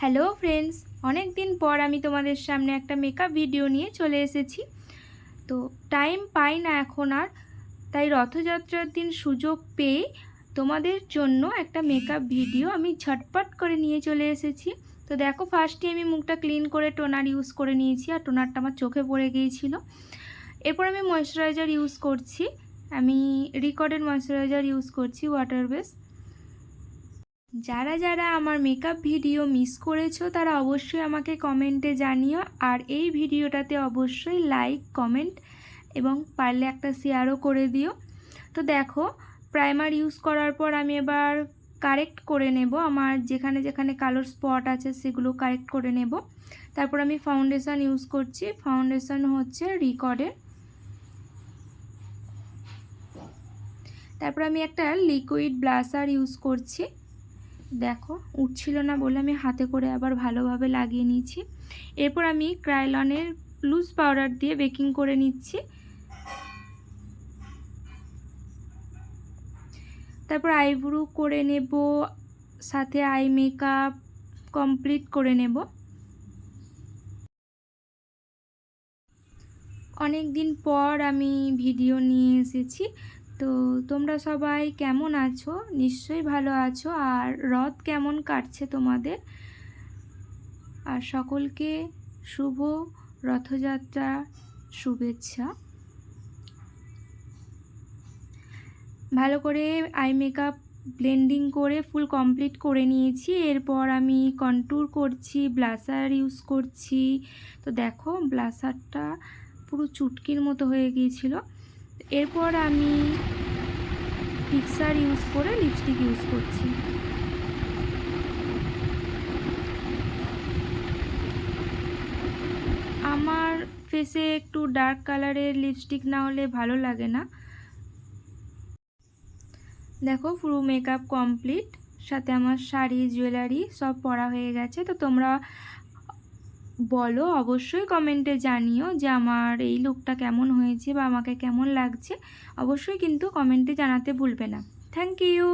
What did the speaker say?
Hello friends, অনেক দিন পর আমি তোমাদের সামনে একটা মেকআপ ভিডিও নিয়ে চলে এসেছি। তো টাইম পাই না এখন আর, তাই রথযাত্রার দিন সুযোগ পেয়ে তোমাদের জন্য একটা মেকআপ ভিডিও আমি ঝটপট করে নিয়ে চলে এসেছি। তো দেখো, ফার্স্টে আমি মুখটা ক্লিন করে টোনার ইউজ করে নিয়েছি, আর টোনারটা আমার চোখে পড়ে গিয়েছিল। এরপর আমি ময়শ্চারাইজার ইউজ করছি। আমি রিকর্ডের ময়শ্চারাইজার ইউজ করছি, ওয়াটার বেস। যারা যারা আমার মেকআপ ভিডিও মিস করেছো তারা অবশ্যই আমাকে কমেন্টে জানিও, আর এই ভিডিওটাতে অবশ্যই লাইক, কমেন্ট এবং পারলে একটা শেয়ারও করে দিও। তো দেখো, প্রাইমার ইউজ করার পর আমি এবার কারেক্ট করে নেব, আমার যেখানে যেখানে কালোর স্পট আছে সেগুলো কারেক্ট করে নেব। তারপর আমি ফাউন্ডেশন ইউজ করছি, ফাউন্ডেশন হচ্ছে রিকর্ডের। তারপর আমি একটা লিকুইড ব্লাশার ইউজ করছি। দেখো, উঠছিল না বলে আমি হাতে করে আবার ভালোভাবে লাগিয়ে নিয়েছি। এরপর আমি ক্রায়োলনের লুজ পাউডার দিয়ে বেকিং করে নিচ্ছি। তারপর আইব্রু করে নেব, সাথে আই মেকআপ কমপ্লিট করে নেব। অনেক দিন পর আমি ভিডিও নিয়ে এসেছি। তো তোমরা সবাই কেমন আছো? নিশ্চয়ই ভালো আছো। আর রথ কেমন কাটছে তোমাদের? আর সকলকে শুভ রথযাত্রা শুভেচ্ছা। ভালো করে আই মেকআপ ব্লেন্ডিং করে ফুল কমপ্লিট করে নিয়েছি। এরপর আমি কন্ট্যুর করছি, ব্লাশার ইউজ করছি। তো দেখো, ব্লাশারটা পুরো চুটকির মতো হয়ে গিয়েছিল। এরপর আমি ফিক্সার ইউজ করে লিপস্টিক ইউজ করছি। আমার ফেসে একটু ডার্ক কালারের লিপস্টিক না হলে ভালো লাগে না। দেখো, পুরো মেকআপ কমপ্লিট, সাথে আমার শাড়ি জুয়েলারি সব পরা হয়ে গেছে। তো তোমরা বলো, অবশ্যই কমেন্টে জানিও যে আমার এই লুকটা কেমন হয়েছে বা আমাকে কেমন লাগছে। অবশ্যই কিন্তু কমেন্টে জানাতে ভুলবে না। Thank you.